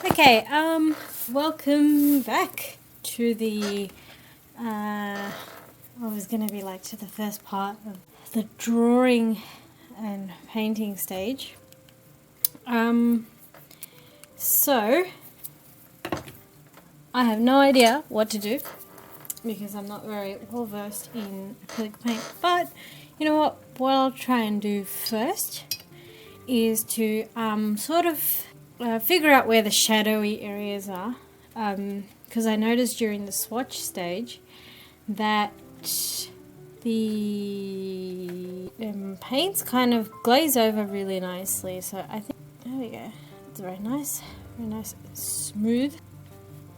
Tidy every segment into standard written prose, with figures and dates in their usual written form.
Okay, welcome back to the, I was going to be like to the first part of the drawing and painting stage. So, I have no idea what to do because I'm not very well versed in acrylic paint, but you know what I'll try and do first is to sort of figure out where the shadowy areas are, because I noticed during the swatch stage that the paints kind of glaze over really nicely. So I think, there we go, it's very nice and smooth.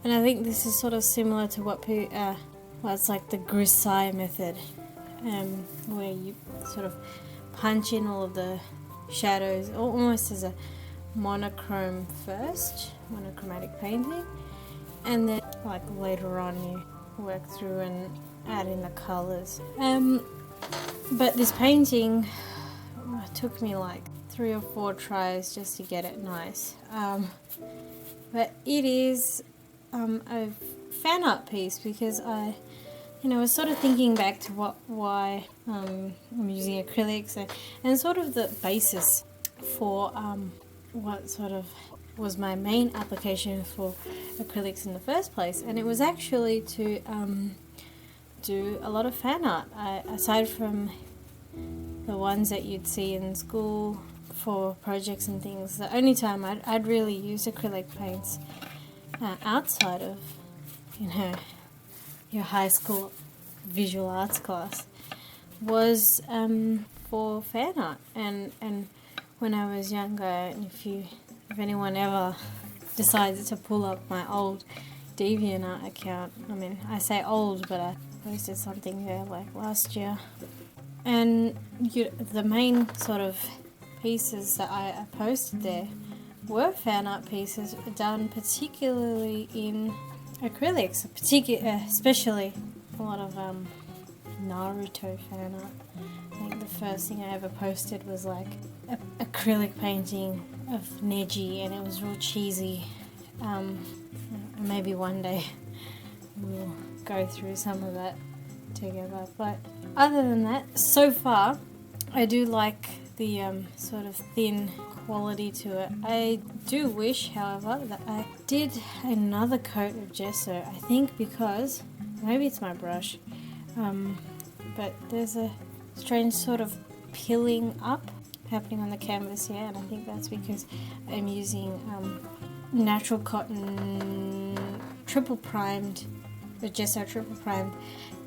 And I think this is sort of similar to what it's like the grisaille method, where you sort of punch in all of the shadows almost as a monochrome first, monochromatic painting, and then like later on you work through and add in the colours. But this painting took me like 3 or 4 tries just to get it nice. But it is a fan art piece because I was sort of thinking back to why I'm using acrylics and sort of the basis for what sort of was my main application for acrylics in the first place, and it was actually to do a lot of fan art. Aside from the ones that you'd see in school for projects and things, the only time I'd really use acrylic paints outside of your high school visual arts class was for fan art. And when I was younger, and if anyone ever decides to pull up my old DeviantArt account, I mean, I say old, but I posted something there like last year, and the main sort of pieces that I posted there were fan art pieces done particularly in acrylics, especially a lot of Naruto fan art. I think the first thing I ever posted was like an acrylic painting of Neji, and it was real cheesy. Maybe one day we'll go through some of that together. But other than that, so far I do like the sort of thin quality to it. I do wish, however, that I did another coat of gesso. I think because maybe it's my brush, but there's a strange sort of pilling up happening on the canvas here, and I think that's because I'm using natural cotton triple primed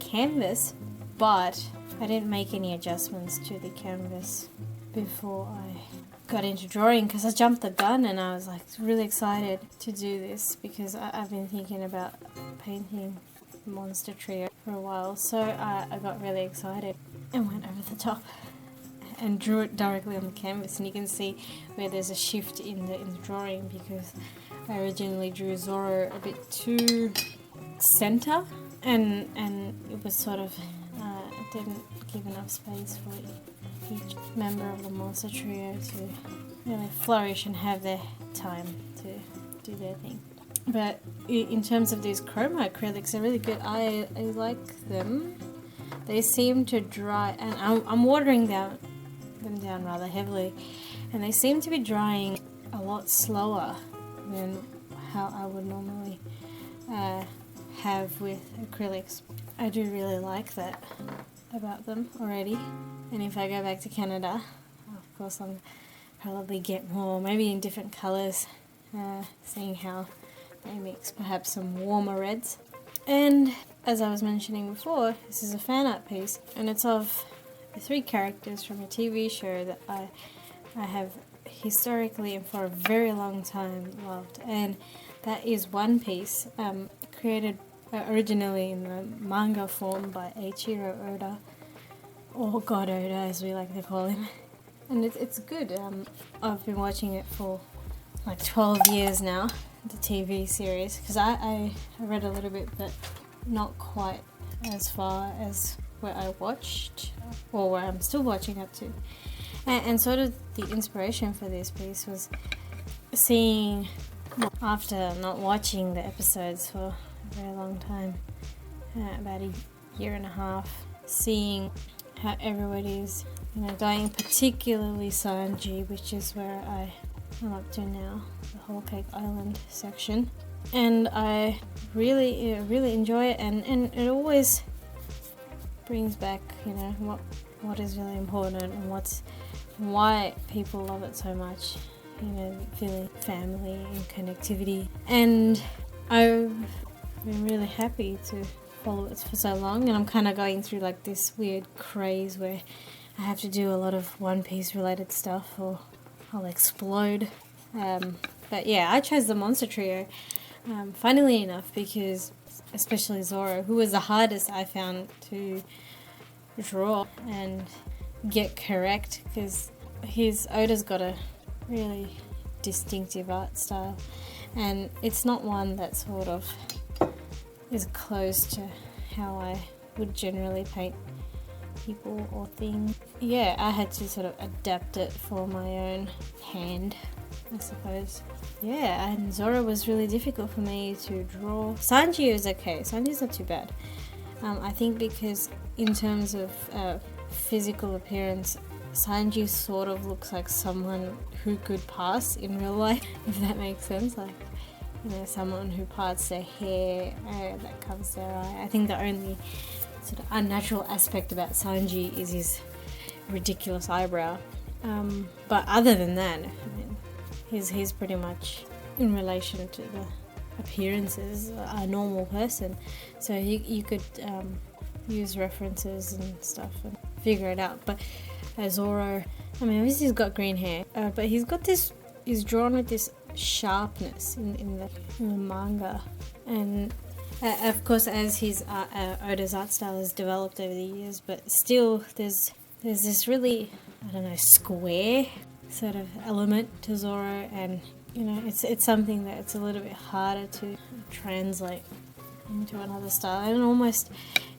canvas, but I didn't make any adjustments to the canvas before I got into drawing because I jumped the gun, and I was like really excited to do this because I've been thinking about painting Monster Trio for a while, so I got really excited and went over the top and drew it directly on the canvas. And you can see where there's a shift in the drawing because I originally drew Zoro a bit too center, and it was sort of it didn't give enough space for each member of the Monster Trio to really flourish and have their time to do their thing. But in terms of these Kroma acrylics, they're really good. I like them. They seem to dry, and I'm watering them down rather heavily, and they seem to be drying a lot slower than how I would normally have with acrylics. I do really like that about them already, and if I go back to Canada, of course I'll probably get more, maybe in different colours, seeing how they mix perhaps some warmer reds. And as I was mentioning before, this is a fan art piece, and it's of the 3 characters from a TV show that I have historically and for a very long time loved, and that is One Piece, created originally in the manga form by Eiichiro Oda, or God Oda as we like to call him, and it's good. I've been watching it for like 12 years now, the TV series, because I read a little bit, but not quite as far as where I watched, or where I'm still watching up to. And sort of the inspiration for this piece was seeing after not watching the episodes for a very long time, about a year and a half, seeing how everybody's going, particularly Sanji, which is where I'm up to now, the Whole Cake Island section, and I really enjoy it, and it always brings back what is really important and why people love it so much, feeling family and connectivity. And I've been really happy to follow it for so long, and I'm kind of going through like this weird craze where I have to do a lot of One Piece related stuff or I'll explode. But yeah, I chose the Monster Trio, funnily enough, because especially Zoro, who was the hardest I found to draw and get correct, because Oda's got a really distinctive art style, and it's not one that sort of is close to how I would generally paint people or things. Yeah, I had to sort of adapt it for my own hand, I suppose. Yeah, and Zoro was really difficult for me to draw. Sanji is okay. Sanji's not too bad. I think because in terms of physical appearance, Sanji sort of looks like someone who could pass in real life, if that makes sense. Like, someone who parts their hair that covers their eye. I think the only sort of unnatural aspect about Sanji is his ridiculous eyebrow. But other than that, he's pretty much, in relation to the appearances, a normal person. So you could use references and stuff and figure it out. But Zoro, obviously he's got green hair, but he's drawn with this sharpness in the manga, and of course as his Oda's art style has developed over the years, but still there's this really, square sort of element to Zoro, and it's something that it's a little bit harder to translate into another style, and almost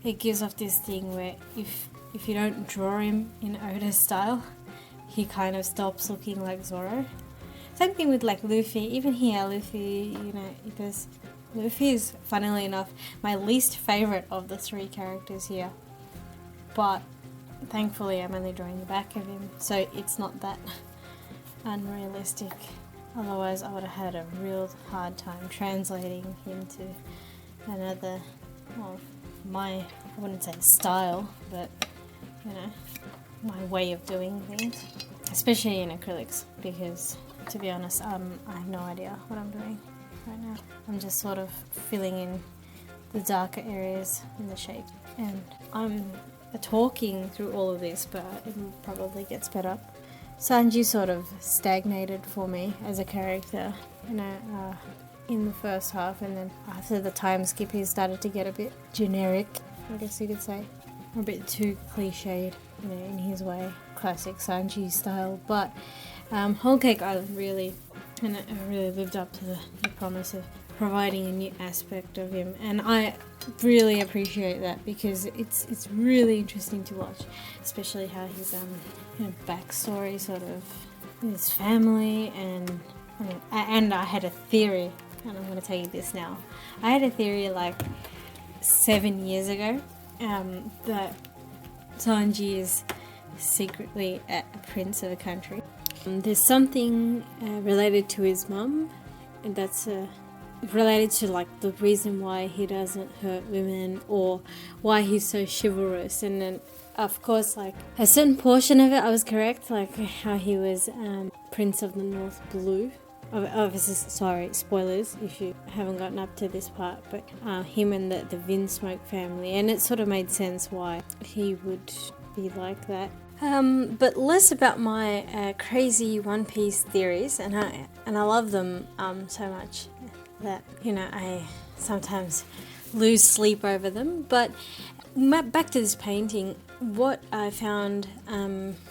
it gives off this thing where if you don't draw him in Oda's style, he kind of stops looking like Zoro. Same thing with like Luffy. Even here, Luffy, because Luffy is, funnily enough, my least favourite of the three characters here. But thankfully I'm only drawing the back of him, so it's not that unrealistic. Otherwise I would have had a real hard time translating him to another, I wouldn't say style, but my way of doing things, especially in acrylics, because to be honest, I have no idea what I'm doing right now. I'm just sort of filling in the darker areas in the shape, and I'm talking through all of this, but it probably get sped up. Sanji sort of stagnated for me as a character, in the first half, and then after the time skip he started to get a bit generic, I guess you could say, a bit too cliched, in his way, classic Sanji style. But Whole Cake Island really lived up to the promise of providing a new aspect of him, and I really appreciate that, because it's really interesting to watch, especially how his backstory, sort of his family, and I had a theory, and I'm going to tell you this now. I had a theory like 7 years ago that Sanji is secretly a prince of a country. There's something related to his mum, and that's related to like the reason why he doesn't hurt women, or why he's so chivalrous. And then of course, like a certain portion of it I was correct, like how he was Prince of the North Blue. Obviously, sorry, spoilers if you haven't gotten up to this part, but him and the Vinsmoke family, and it sort of made sense why he would be like that. But less about my crazy One Piece theories, and I love them so much that I sometimes lose sleep over them. But back to this painting, what I found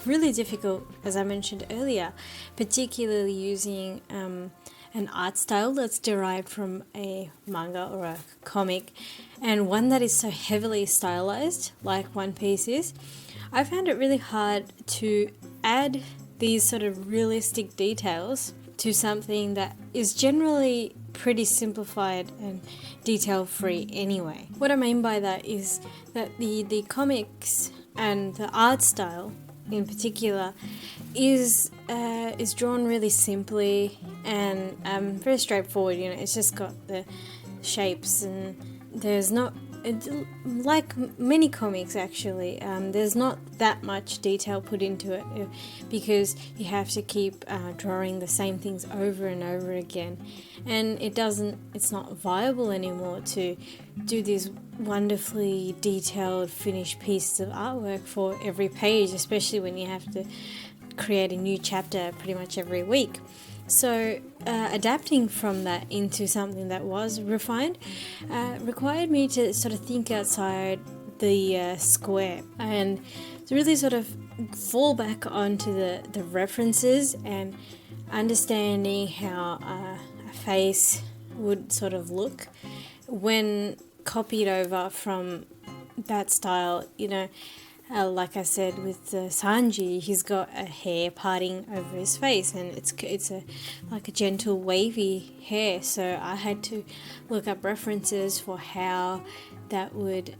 really difficult, as I mentioned earlier, particularly using an art style that's derived from a manga or a comic, and one that is so heavily stylized like One Piece is, I found it really hard to add these sort of realistic details to something that is generally pretty simplified and detail free anyway. What I mean by that is that the comics and the art style in particular is drawn really simply and very straightforward. You know, it's just got the shapes, and there's not, like many comics actually, there's not that much detail put into it because you have to keep drawing the same things over and over again, and it's not viable anymore to do these wonderfully detailed finished pieces of artwork for every page, especially when you have to create a new chapter pretty much every week. So adapting from that into something that was refined required me to sort of think outside the square and to really sort of fall back onto the references and understanding how a face would sort of look when copied over from that style. You know, like I said with Sanji, he's got a hair parting over his face, and it's like a gentle wavy hair. So I had to look up references for how that would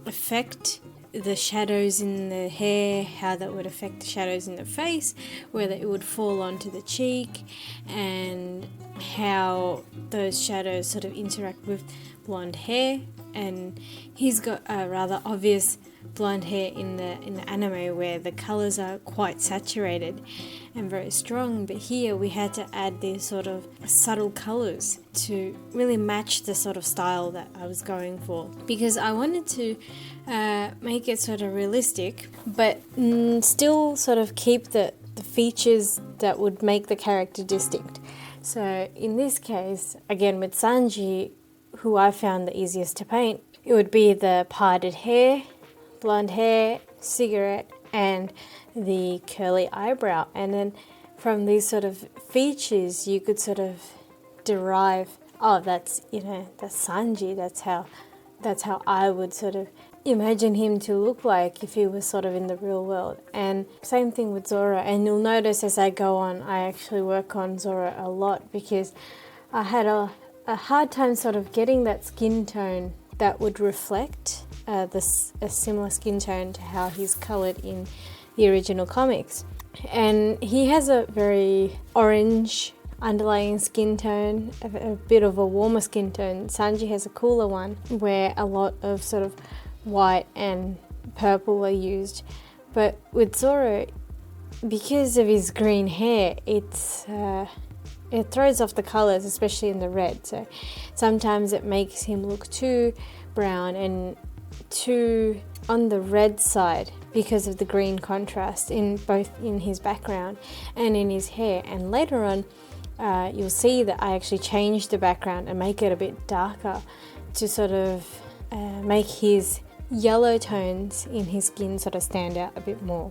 affect the shadows in the hair, how that would affect the shadows in the face, whether it would fall onto the cheek, and how those shadows sort of interact with blonde hair. And he's got a rather obvious blonde hair in the anime where the colors are quite saturated and very strong, but here we had to add these sort of subtle colors to really match the sort of style that I was going for, because I wanted to make it sort of realistic but still sort of keep the features that would make the character distinct. So in this case, again with Sanji, who I found the easiest to paint, it would be the parted hair, blonde hair, cigarette, and the curly eyebrow. And then from these sort of features you could sort of derive, oh, that's Sanji, that's how I would sort of imagine him to look like if he was sort of in the real world. And same thing with Zoro. And you'll notice as I go on, I actually work on Zoro a lot because I had a hard time sort of getting that skin tone that would reflect a similar skin tone to how he's coloured in the original comics. And he has a very orange underlying skin tone, a bit of a warmer skin tone. Sanji has a cooler one where a lot of sort of white and purple are used. But with Zoro, because of his green hair, it throws off the colours, especially in the red. So sometimes it makes him look too brown and too on the red side because of the green contrast in both in his background and in his hair. And later on, you'll see that I actually changed the background and make it a bit darker to sort of make his yellow tones in his skin sort of stand out a bit more.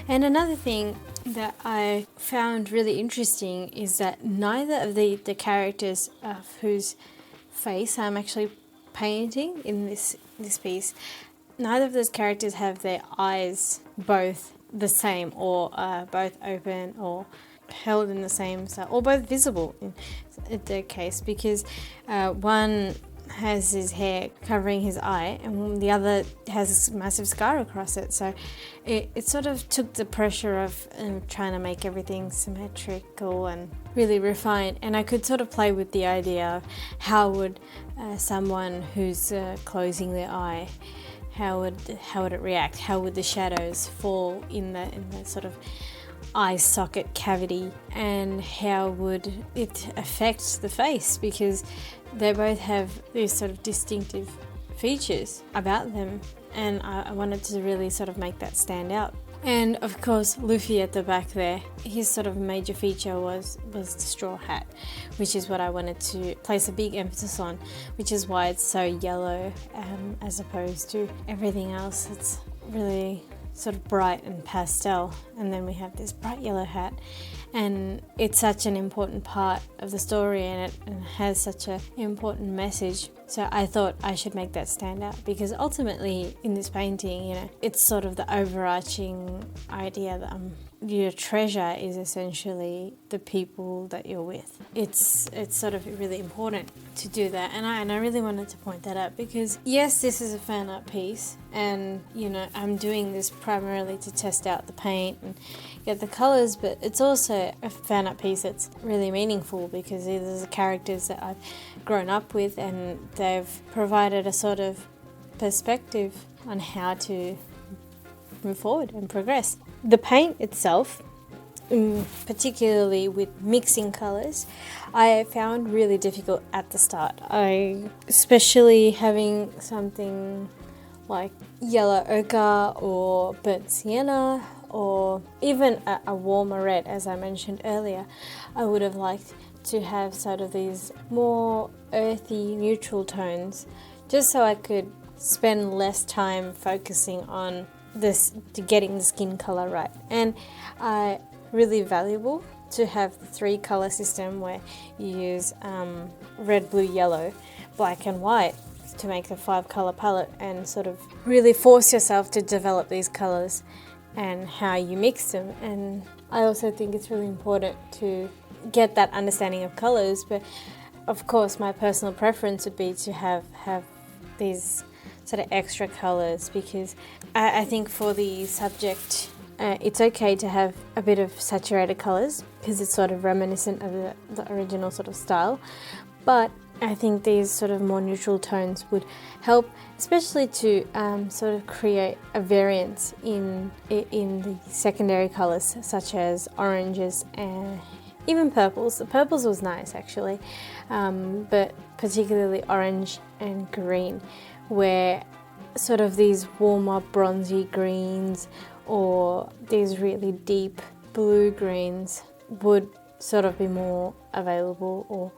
And another thing that I found really interesting is that neither of the characters of whose face I'm actually painting in this piece, neither of those characters have their eyes both the same or both open or held in the same style or both visible in their case, because one has his hair covering his eye and the other has a massive scar across it. So it sort of took the pressure of trying to make everything symmetrical and really refined, and I could sort of play with the idea of how would someone who's closing their eye, how would it react, how would the shadows fall in the sort of eye socket cavity, and how would it affect the face, because they both have these sort of distinctive features about them, and I wanted to really sort of make that stand out. And of course Luffy at the back there, his sort of major feature was the straw hat, which is what I wanted to place a big emphasis on, which is why it's so yellow as opposed to everything else. It's really sort of bright and pastel, and then we have this bright yellow hat, and it's such an important part of the story, and it has such an important message. So I thought I should make that stand out, because ultimately in this painting, it's sort of the overarching idea that I'm your treasure is essentially the people that you're with. It's sort of really important to do that, and I really wanted to point that out because yes, this is a fan art piece, and you know I'm doing this primarily to test out the paint and get the colors, but it's also a fan art piece that's really meaningful because these are the characters that I've grown up with, and they've provided a sort of perspective on how to move forward and progress. The paint itself, particularly with mixing colours, I found really difficult at the start. Especially having something like yellow ochre or burnt sienna or even a warmer red, as I mentioned earlier, I would have liked to have sort of these more earthy neutral tones just so I could spend less time focusing on this, to getting the skin color right. And really valuable to have the 3 color system where you use red, blue, yellow, black and white to make the 5 color palette and sort of really force yourself to develop these colors and how you mix them. And I also think it's really important to get that understanding of colors, but of course my personal preference would be to have these sort of extra colors, because I think for the subject it's okay to have a bit of saturated colors because it's sort of reminiscent of the original sort of style, but I think these sort of more neutral tones would help, especially to sort of create a variance in the secondary colors such as oranges and even purples. The purples was nice actually, but particularly orange and green, where sort of these warmer bronzy greens or these really deep blue greens would sort of be more available or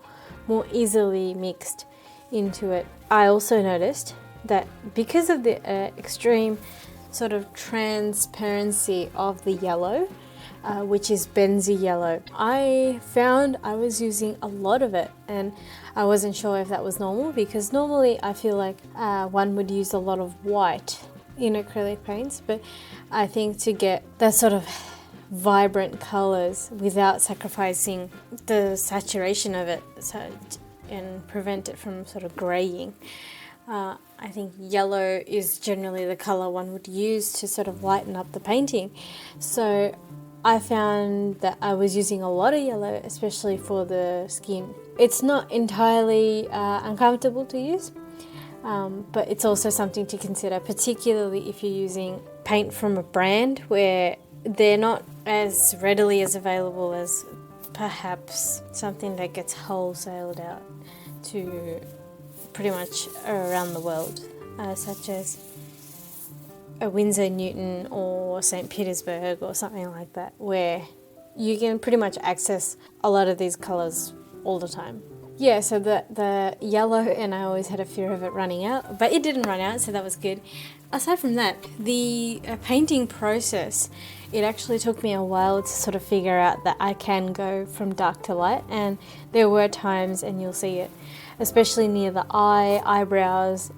more easily mixed into it. I also noticed that because of the extreme sort of transparency of the yellow, which is benzy yellow, I found I was using a lot of it, and I wasn't sure if that was normal, because normally I feel like one would use a lot of white in acrylic paints, but I think to get that sort of vibrant colors without sacrificing the saturation of it and prevent it from sort of graying, I think yellow is generally the color one would use to sort of lighten up the painting. So I found that I was using a lot of yellow, especially for the skin. It's not entirely uncomfortable to use, but it's also something to consider, particularly if you're using paint from a brand where they're not as readily as available as perhaps something that gets wholesaled out to pretty much around the world, such as a Winsor Newton or St. Petersburg or something like that, where you can pretty much access a lot of these colours all the time. Yeah, so the yellow, and I always had a fear of it running out, but it didn't run out, so that was good. Aside from that, the painting process, it actually took me a while to sort of figure out that I can go from dark to light, and there were times, and you'll see it, especially near the eyebrows,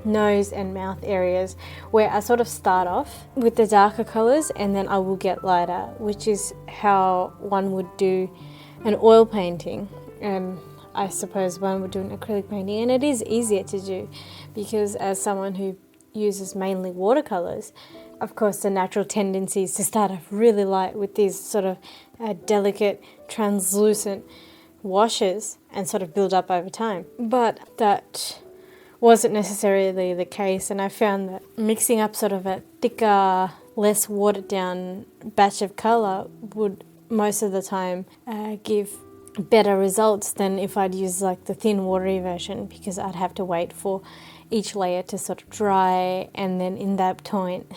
nose and mouth areas, where I sort of start off with the darker colours and then I will get lighter, which is how one would do an oil painting, and I suppose one would do an acrylic painting, and it is easier to do because as someone who uses mainly watercolours, of course the natural tendency is to start off really light with these sort of delicate translucent washes and sort of build up over time, but that wasn't necessarily the case, and I found that mixing up sort of a thicker, less watered down batch of colour would most of the time give better results than if I'd use like the thin watery version, because I'd have to wait for each layer to sort of dry, and then in that point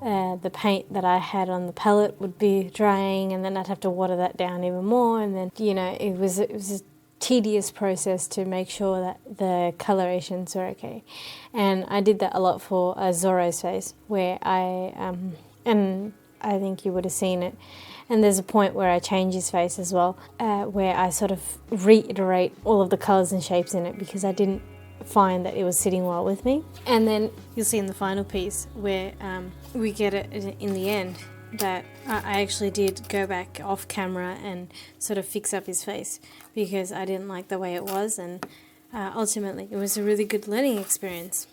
the paint that I had on the palette would be drying, and then I'd have to water that down even more, and then it was a tedious process to make sure that the colorations were okay. And I did that a lot for Zoro's face, where and I think you would have seen it, and there's a point where I change his face as well, where I sort of reiterate all of the colours and shapes in it because I didn't find that it was sitting well with me. And then you'll see in the final piece where we get it in the end, that I actually did go back off camera and sort of fix up his face because I didn't like the way it was, and ultimately it was a really good learning experience.